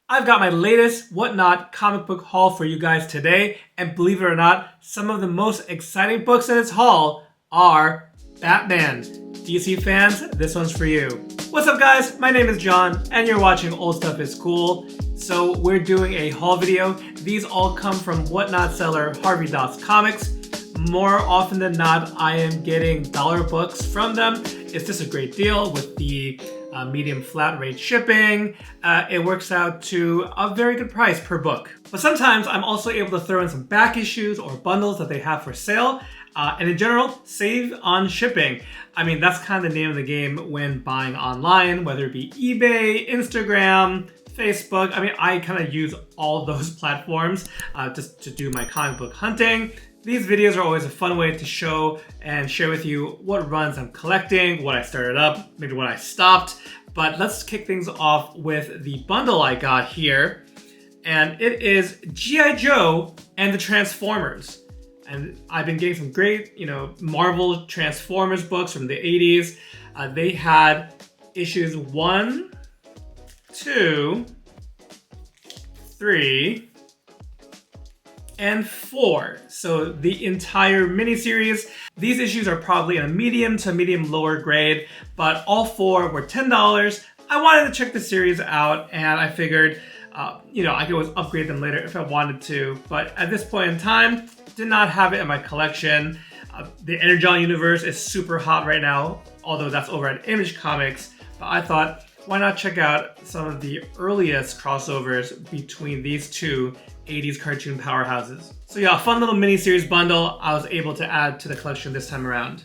I've got my latest Whatnot comic book haul for you guys today, and believe it or not, some of the most exciting books in this haul are Batman. DC fans, this one's for you. What's up guys, my name is John, and you're watching Old Stuff is Cool. So we're doing a haul video. These all come from Whatnot seller Harvey Doss Comics. More often than not, I am getting dollar books from them. It's just a great deal with the medium flat rate shipping. It works out to a very good price per book. But sometimes I'm also able to throw in some back issues or bundles that they have for sale. And in general, save on shipping. I mean, that's kind of the name of the game when buying online, whether it be eBay, Instagram, Facebook. I mean, I kind of use all those platforms just to do my comic book hunting. These videos are always a fun way to show and share with you what runs I'm collecting, what I started up, maybe what I stopped. But let's kick things off with the bundle I got here. And it is G.I. Joe and the Transformers. And I've been getting some great, Marvel Transformers books from the 80s. They had issues 1, 2, 3, and 4. So the entire miniseries. These issues are probably in a medium to medium lower grade, but all 4 were $10. I wanted to check the series out, and I figured, I could always upgrade them later if I wanted to. But at this point in time, did not have it in my collection. The Energon universe is super hot right now, although that's over at Image Comics. But I thought, why not check out some of the earliest crossovers between these two 80s cartoon powerhouses. So yeah, a fun little miniseries bundle I was able to add to the collection this time around.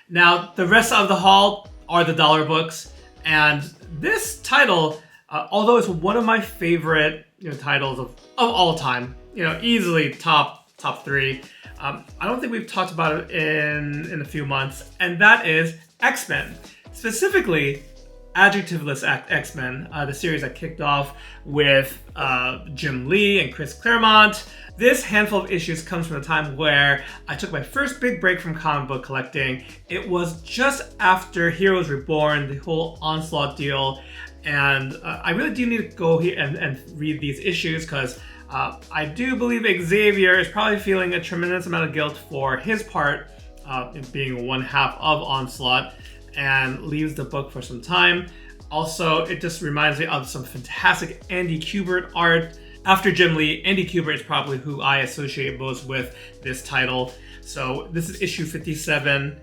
Now, the rest of the haul are the dollar books, and this title, although it's one of my favorite titles of all time, easily top 3, I don't think we've talked about it in a few months, and that is X-Men. Specifically, Adjectiveless X-Men, the series that kicked off with Jim Lee and Chris Claremont. This handful of issues comes from a time where I took my first big break from comic book collecting. It was just after Heroes Reborn, the whole Onslaught deal, and I really do need to go here and read these issues because I do believe Xavier is probably feeling a tremendous amount of guilt for his part in being one half of Onslaught, and leaves the book for some time. Also, it just reminds me of some fantastic Andy Kubert art. After Jim Lee, Andy Kubert is probably who I associate most with this title. So this is issue 57,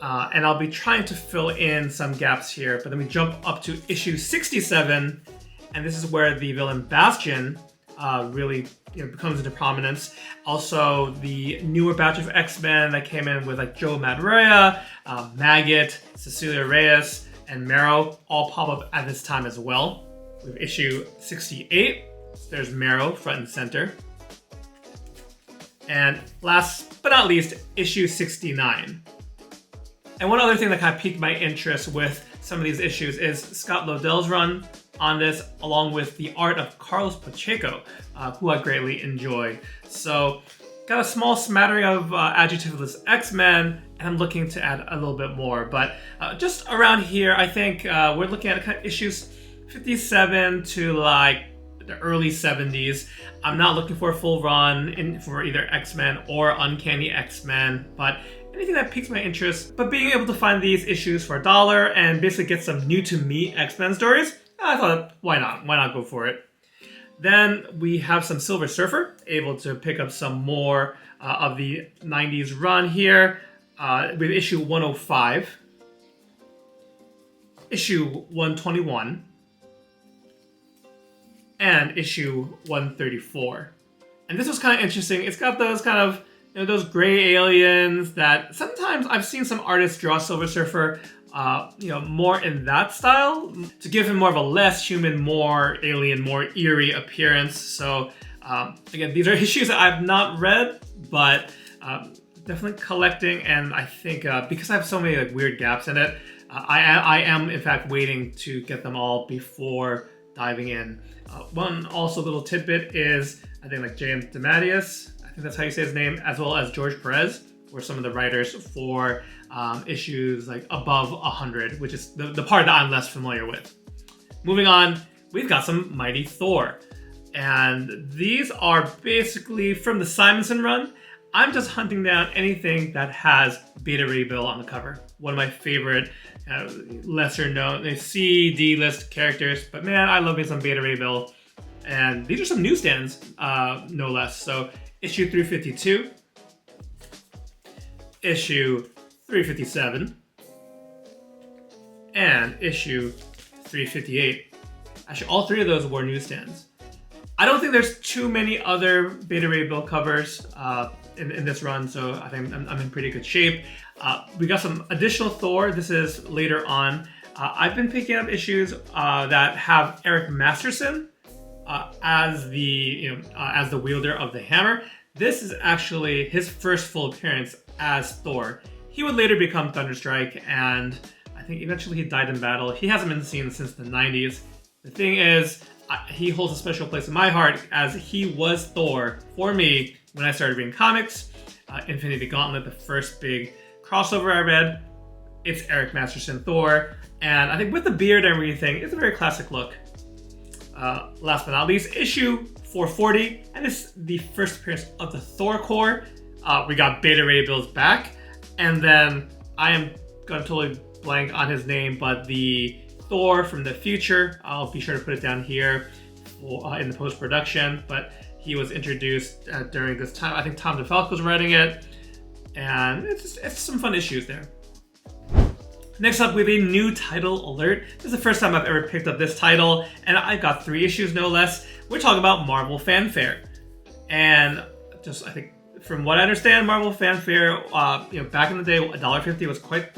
and I'll be trying to fill in some gaps here, but then we jump up to issue 67, and this is where the villain Bastion really becomes into prominence. Also, the newer batch of X-Men that came in with like Joe Madureira, Maggot, Cecilia Reyes, and Marrow all pop up at this time as well. We have issue 68. There's Marrow front and center. And last but not least, issue 69. And one other thing that kind of piqued my interest with some of these issues is Scott Lobdell's run on this, along with the art of Carlos Pacheco, who I greatly enjoy. So, got a small smattering of Adjectiveless X-Men, and I'm looking to add a little bit more. But just around here, I think we're looking at kind of issues 57 to like the early 70s. I'm not looking for a full run for either X-Men or Uncanny X-Men, but anything that piques my interest. But being able to find these issues for $1 and basically get some new to me X-Men stories, I thought, why not? Why not go for it? Then we have some Silver Surfer, able to pick up some more of the 90s run here with issue 105, issue 121, and issue 134. And this was kind of interesting. It's got those kind of, those gray aliens that sometimes I've seen some artists draw Silver Surfer more in that style to give him more of a less human, more alien, more eerie appearance. So again, these are issues that I've not read, but definitely collecting. And I think because I have so many weird gaps in it, I am in fact waiting to get them all before diving in. One also little tidbit is I think James DeMatteis, I think that's how you say his name, as well as George Perez were some of the writers for issues like above 100, which is the part that I'm less familiar with. Moving on, we've got some Mighty Thor. And these are basically from the Simonson run. I'm just hunting down anything that has Beta Ray Bill on the cover. One of my favorite lesser known C, D list characters. But man, I love me some Beta Ray Bill. And these are some newsstands, no less. So issue 352, issue 357, and issue 358. Actually, all three of those were newsstands. I don't think there's too many other Beta Ray Bill covers in this run, so I think I'm in pretty good shape. We got some additional Thor. This is later on. I've been picking up issues that have Eric Masterson as the wielder of the hammer. This is actually his first full appearance as Thor. He would later become Thunderstrike, and I think eventually he died in battle. He hasn't been seen since the 90s. The thing is, he holds a special place in my heart as he was Thor for me when I started reading comics. Infinity Gauntlet, the first big crossover I read. It's Eric Masterson Thor, and I think with the beard and everything, it's a very classic look. Last but not least, issue 440, and it's the first appearance of the Thor Corps. We got Beta Ray Bill's back, and then I am gonna totally blank on his name, but the Thor from the future, I'll be sure to put it down here in the post-production, but he was introduced during this time. I think Tom DeFalco was writing it, and it's some fun issues there. Next up, we have a new title alert. This is the first time I've ever picked up this title, and I've got 3 issues, no less. We're talking about Marvel Fanfare. And just, I think, from what I understand, Marvel Fanfare, back in the day, $1.50 was quite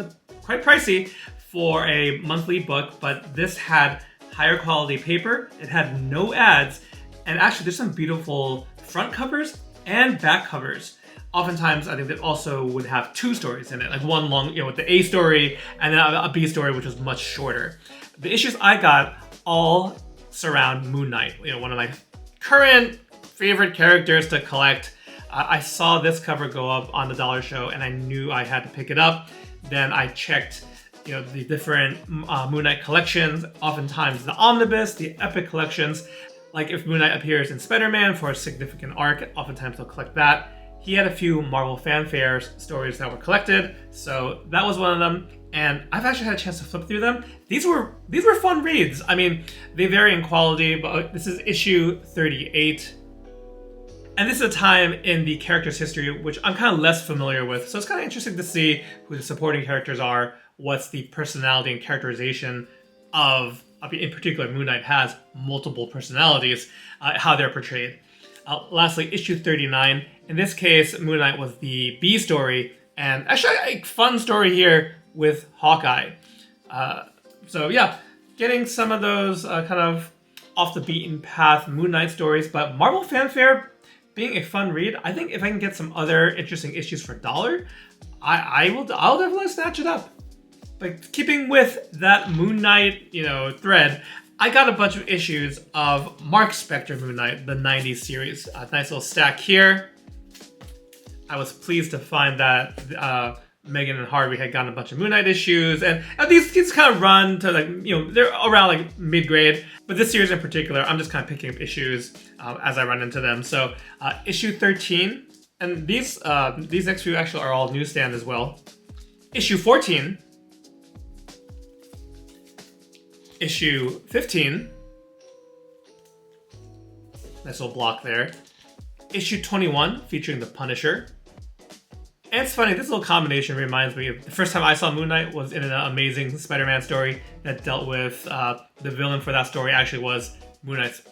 pricey for a monthly book, but this had higher quality paper, it had no ads, and actually there's some beautiful front covers and back covers. Oftentimes, I think they also would have 2 stories in it, like one long, with the A story and then a B story, which was much shorter. The issues I got all surround Moon Knight, one of my current favorite characters to collect. I saw this cover go up on the Dollar Show, and I knew I had to pick it up. Then I checked, the different Moon Knight collections. Oftentimes, the omnibus, the epic collections. Like if Moon Knight appears in Spider-Man for a significant arc, oftentimes they'll collect that. He had a few Marvel Fanfare stories that were collected, so that was one of them. And I've actually had a chance to flip through them. These were fun reads. I mean, they vary in quality, but this is issue 38. And this is a time in the character's history which I'm kind of less familiar with, so it's kind of interesting to see who the supporting characters are, what's the personality and characterization of in particular, Moon Knight has multiple personalities, how they're portrayed. Lastly, issue 39. In this case, Moon Knight was the B story, and actually a fun story here with Hawkeye. So yeah, getting some of those kind of off the beaten path Moon Knight stories, but Marvel Fanfare being a fun read. I think if I can get some other interesting issues for $1, I'll definitely snatch it up. But keeping with that Moon Knight, thread, I got a bunch of issues of Mark Spector Moon Knight, the 90s series. A nice little stack here. I was pleased to find that Megan and Harvey had gotten a bunch of Moon Knight issues, and these kind of run to they're around mid-grade, but this series in particular, I'm just kind of picking up issues as I run into them. So issue 13, and these next few actually are all newsstand as well. Issue 14, issue 15, nice little block there. Issue 21 featuring the Punisher. And it's funny, this little combination reminds me of the first time I saw Moon Knight was in an Amazing Spider-Man story that dealt with the villain for that story actually was Moon Knight's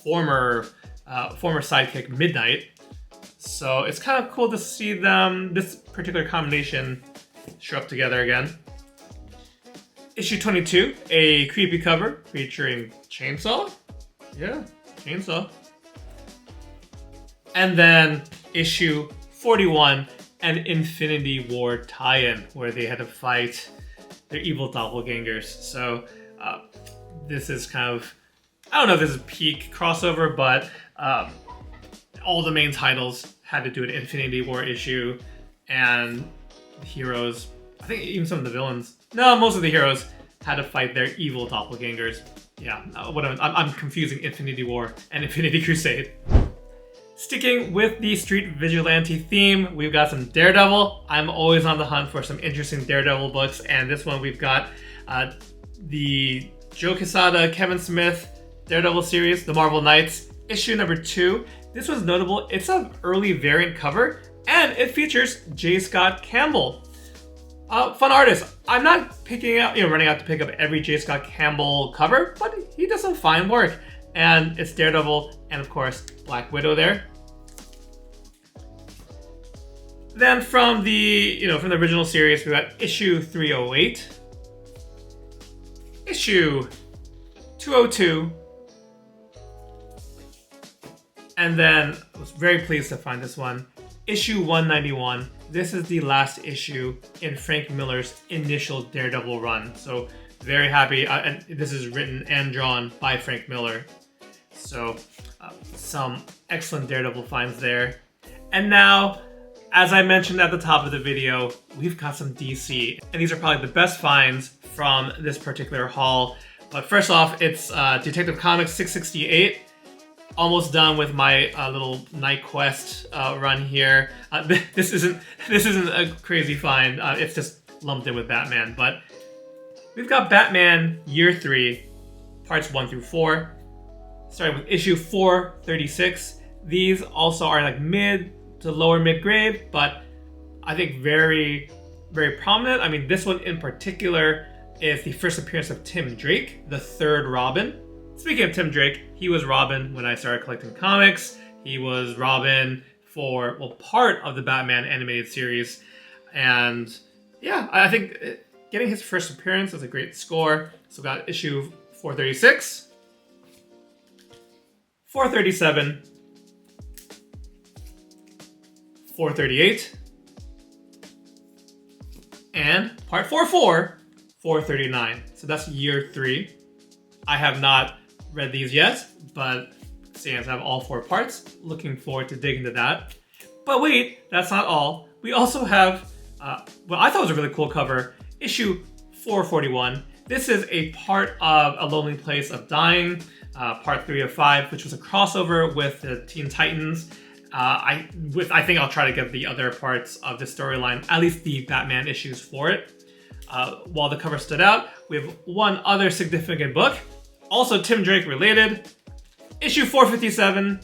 former sidekick, Midnight. So it's kind of cool to see this particular combination show up together again. Issue 22, a creepy cover featuring Chainsaw. Yeah, Chainsaw. And then issue 41, an Infinity War tie-in where they had to fight their evil doppelgangers. So this is kind of, I don't know if this is peak crossover, but all the main titles had to do an Infinity War issue, and the heroes, I think even some of the villains, no, most of the heroes had to fight their evil doppelgangers. Yeah, I'm confusing Infinity War and Infinity Crusade. Sticking with the street vigilante theme, we've got some Daredevil. I'm always on the hunt for some interesting Daredevil books, and this one we've got the Joe Quesada, Kevin Smith Daredevil series, The Marvel Knights, issue number 2. This was notable. It's an early variant cover, and it features J. Scott Campbell. Fun artist. I'm not running out to pick up every J. Scott Campbell cover, but he does some fine work. And it's Daredevil and, of course, Black Widow there. Then from the original series, we got issue 308, issue 202, and then I was very pleased to find this one, issue 191. This is the last issue in Frank Miller's initial Daredevil run. So very happy. And this is written and drawn by Frank Miller. So some excellent Daredevil finds there. And now, as I mentioned at the top of the video, we've got some DC. And these are probably the best finds from this particular haul. But first off, it's Detective Comics 668. Almost done with my little Night Quest run here. This isn't a crazy find. It's just lumped in with Batman. But we've got Batman Year 3, parts 1 through 4. Starting with issue 436. These also are like mid to lower mid grade, but I think very, very prominent. I mean, this one in particular is the first appearance of Tim Drake, the third Robin. Speaking of Tim Drake, he was Robin when I started collecting comics. He was Robin for, well, part of the Batman animated series. And yeah, I think getting his first appearance was a great score. So we got issue 436, 437, 438, and part 44, 439. So that's year 3. I have not read these yet, but seeing as I have all 4 parts, looking forward to digging into that. But wait, that's not all. We also have, what I thought was a really cool cover, issue 441. This is a part of A Lonely Place of Dying, part 3 of 5, which was a crossover with the Teen Titans. I think I'll try to get the other parts of the storyline, at least the Batman issues for it. While the cover stood out, we have one other significant book, also Tim Drake related, issue 457,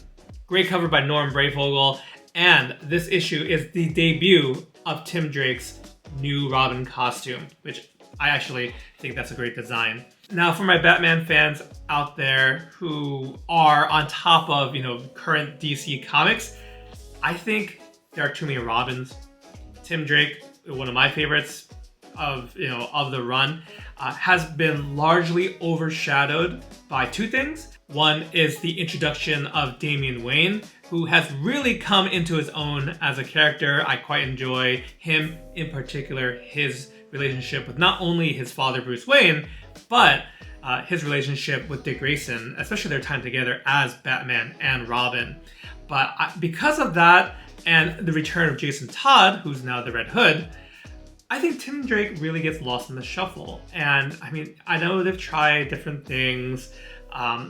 great cover by Norm Brayfogle, and this issue is the debut of Tim Drake's new Robin costume, which I actually think that's a great design. Now, for my Batman fans out there who are on top of, current DC comics, I think there are too many Robins. Tim Drake, one of my favorites of the run, has been largely overshadowed by 2 things. One is the introduction of Damian Wayne, who has really come into his own as a character. I quite enjoy him, in particular, his relationship with not only his father, Bruce Wayne, but his relationship with Dick Grayson, especially their time together as Batman and Robin. But because of that, and the return of Jason Todd, who's now the Red Hood, I think Tim Drake really gets lost in the shuffle. And I mean, I know they've tried different things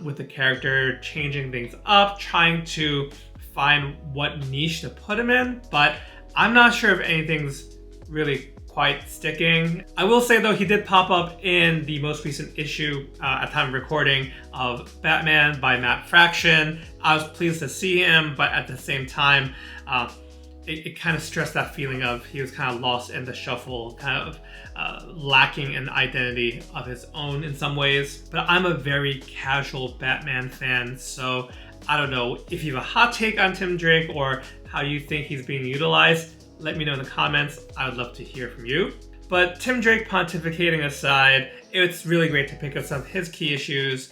with the character, changing things up, trying to find what niche to put him in, but I'm not sure if anything's really quite sticking. I will say though, he did pop up in the most recent issue at time of recording of Batman by Matt Fraction. I was pleased to see him, but at the same time, it kind of stressed that feeling of he was kind of lost in the shuffle, kind of lacking an identity of his own in some ways. But I'm a very casual Batman fan, so I don't know if you have a hot take on Tim Drake or how you think he's being utilized. Let me know in the comments. I would love to hear from you. But Tim Drake pontificating aside, it's really great to pick up some of his key issues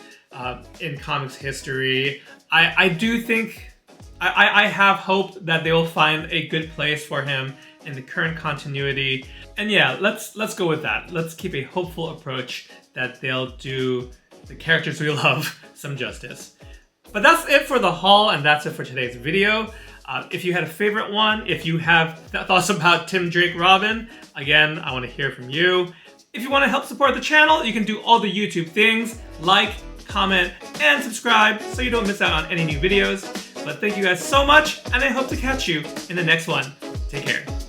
in comics history. I do think, I have hoped that they will find a good place for him in the current continuity. And yeah, let's go with that. Let's keep a hopeful approach that they'll do the characters we love some justice. But that's it for the haul, and that's it for today's video. If you had a favorite one, if you have thoughts about Tim Drake Robin, again, I want to hear from you. If you want to help support the channel, you can do all the YouTube things, like, comment, and subscribe so you don't miss out on any new videos. But thank you guys so much, and I hope to catch you in the next one. Take care.